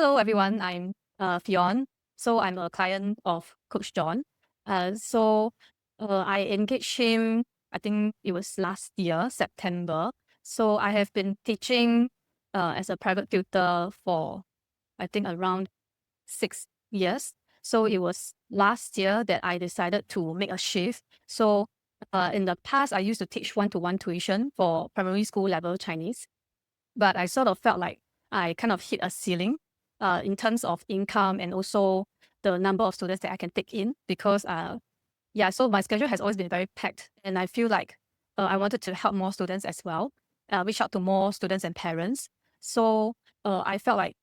Hello, everyone. I'm Feon. So I'm a client of Coach John. I engaged him, I think it was last year, September. So I have been teaching as a private tutor for, I think, around 6 years. So it was last year that I decided to make a shift. So in the past, I used to teach one-to-one tuition for primary school level Chinese, but I sort of felt like I kind of hit a ceiling in terms of income and also the number of students that I can take in because so my schedule has always been very packed, and I feel like I wanted to help more students as well, reach out to more students and parents. So I felt like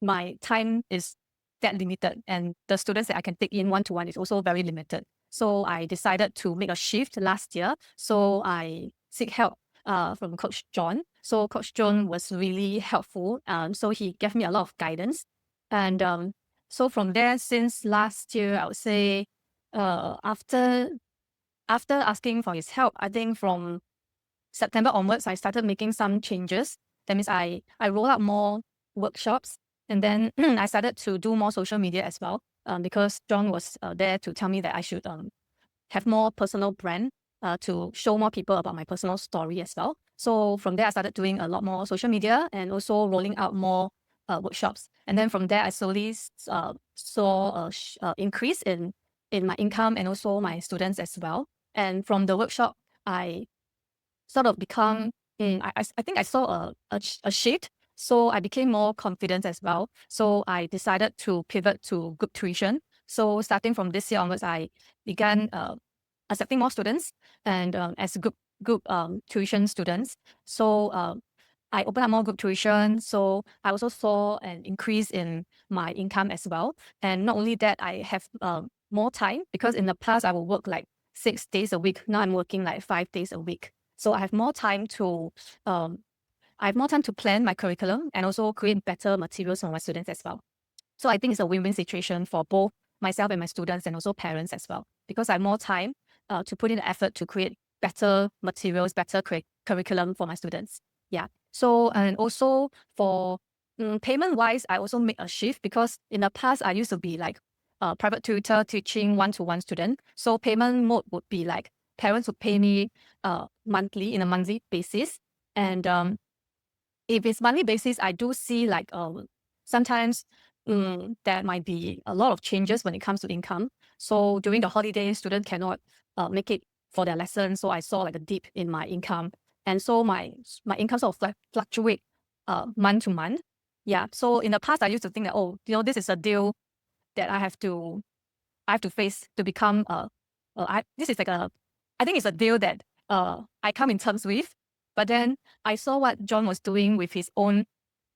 my time is that limited, and the students that I can take in one-to-one is also very limited. So I decided to make a shift last year. So I seek help from Coach John. So Coach John was really helpful. So he gave me a lot of guidance. And so from there, since last year, I would say after asking for his help, I think from September onwards, I started making some changes. That means I roll out more workshops, and then I started to do more social media as well. Because John was there to tell me that I should have more personal brand to show more people about my personal story as well. So from there, I started doing a lot more social media and also rolling out more workshops. And then from there, I slowly saw a increase in my income and also my students as well. And from the workshop, I sort of become, I think I saw a shift. So I became more confident as well. So I decided to pivot to group tuition. So starting from this year onwards, I began accepting more students and as group tuition students. So I opened up more group tuition. So I also saw an increase in my income as well. And not only that, I have more time because in the past I would work like 6 days a week. Now I'm working like 5 days a week. So um, I have more time to plan my curriculum and also create better materials for my students as well. So I think it's a win-win situation for both myself and my students and also parents as well, because I have more time to put in the effort to create better materials, better curriculum for my students. Yeah. So, and also for payment-wise, I also make a shift because in the past, I used to be like a private tutor teaching one-to-one student. So payment mode would be like parents would pay me monthly in a monthly basis. And if it's monthly basis, I do see like sometimes there might be a lot of changes when it comes to income. So during the holidays, students cannot make it for their lessons. So I saw like a dip in my income, and so my income sort of fluctuate month to month. Yeah. So in the past, I used to think that, oh, this is a deal that I have to face to become this is like I think it's a deal that I come in terms with. But then I saw what John was doing with his own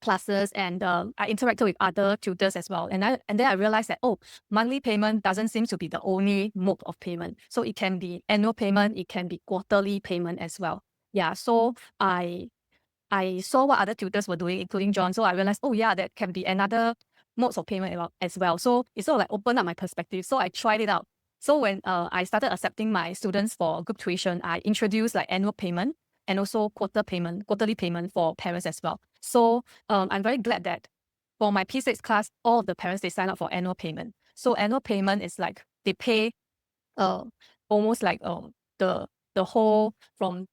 classes, and I interacted with other tutors as well. And then I realized that, oh, monthly payment doesn't seem to be the only mode of payment. So it can be annual payment, it can be quarterly payment as well. Yeah. So I saw what other tutors were doing, including John. So I realized, oh yeah, that can be another modes of payment as well. So it sort of like opened up my perspective. So I tried it out. So when I started accepting my students for group tuition, I introduced like annual payment and also quarterly payment for parents as well. So I'm very glad that for my P6 class, all of the parents, they sign up for annual payment. So annual payment is like they pay uh, almost like the whole from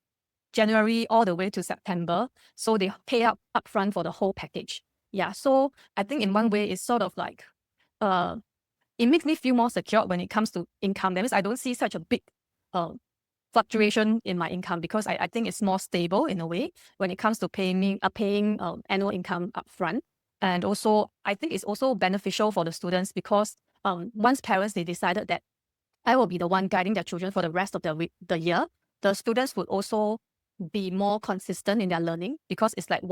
January all the way to September. So they pay up upfront for the whole package. Yeah. So I think in one way it's sort of like uh it makes me feel more secure when it comes to income. That means I don't see such a big uh fluctuation in my income because I think it's more stable in a way when it comes to paying annual income upfront. And also I think it's also beneficial for the students because once parents they decided that I will be the one guiding their children for the rest of the year, the students would also be more consistent in their learning because it's like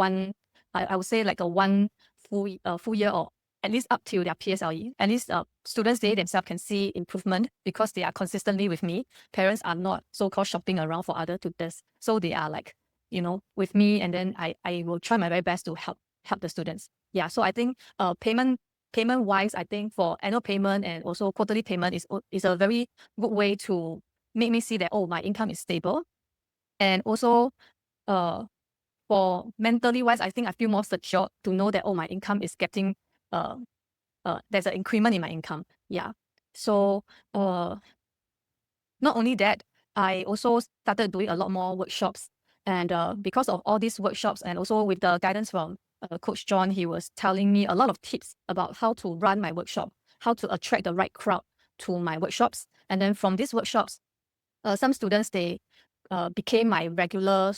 I would say like a one full year, or at least up till their PSLE. At least students, they themselves can see improvement because they are consistently with me. Parents are not so-called shopping around for other tutors. So they are like, with me, and then I will try my very best to help the students. Yeah. So I think payment wise, I think for annual payment and also quarterly payment is a very good way to make me see that, oh, my income is stable. And also uh for mentally wise, I think I feel more secure to know that, oh, my income is getting there's an increment in my income. Yeah. So not only that, I also started doing a lot more workshops. And because of all these workshops and also with the guidance from Coach John, he was telling me a lot of tips about how to run my workshop, how to attract the right crowd to my workshops. And then from these workshops, some students, they became my regular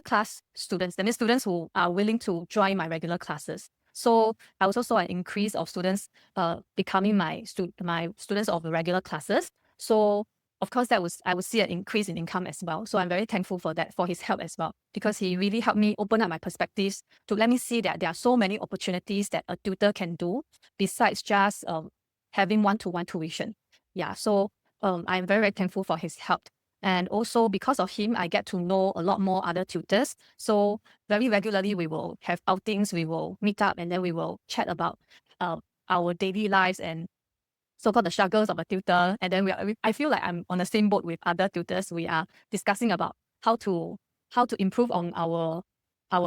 class students. That means students who are willing to join my regular classes. So I also saw an increase of students becoming my students of the regular classes. So of course I would see an increase in income as well. So I'm very thankful for that, for his help as well, because he really helped me open up my perspectives to let me see that there are so many opportunities that a tutor can do besides just having one-to-one tuition. Yeah, so I'm very, very thankful for his help. And also because of him, I get to know a lot more other tutors. So very regularly, we will have outings, we will meet up, and then we will chat about our daily lives and so-called the struggles of a tutor. And then I feel like I'm on the same boat with other tutors. We are discussing about how to improve on our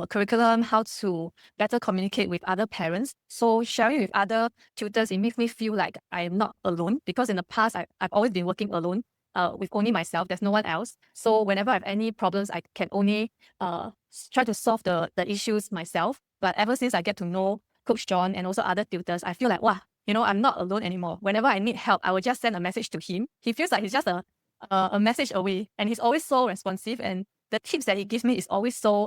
curriculum, how to better communicate with other parents. So sharing with other tutors, it makes me feel like I am not alone, because in the past, I've always been working alone with only myself. There's no one else. So whenever I have any problems, I can only try to solve the issues myself. But ever since I get to know Coach John and also other tutors, I feel like, wow, I'm not alone anymore. Whenever I need help, I will just send a message to him. He feels like he's just a message away, and he's always so responsive. And the tips that he gives me is always so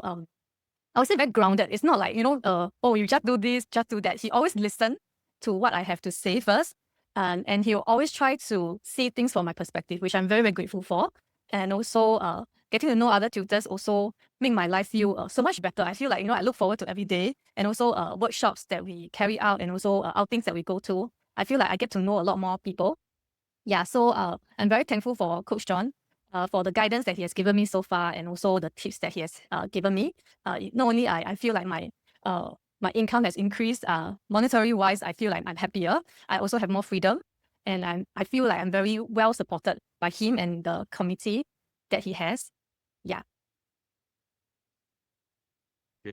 I would say very grounded. It's not like, oh, you just do this, just do that. He always listens to what I have to say first. And he'll always try to see things from my perspective, which I'm very, very grateful for. And also getting to know other tutors also make my life feel so much better. I feel like, I look forward to every day. And also workshops that we carry out, and also outings that we go to. I feel like I get to know a lot more people. Yeah, so I'm very thankful for Coach John for the guidance that he has given me so far, and also the tips that he has given me. Not only I feel like my income has increased monetary wise, I feel like I'm happier. I also have more freedom, and I feel like I'm very well supported by him and the committee that he has. Yeah.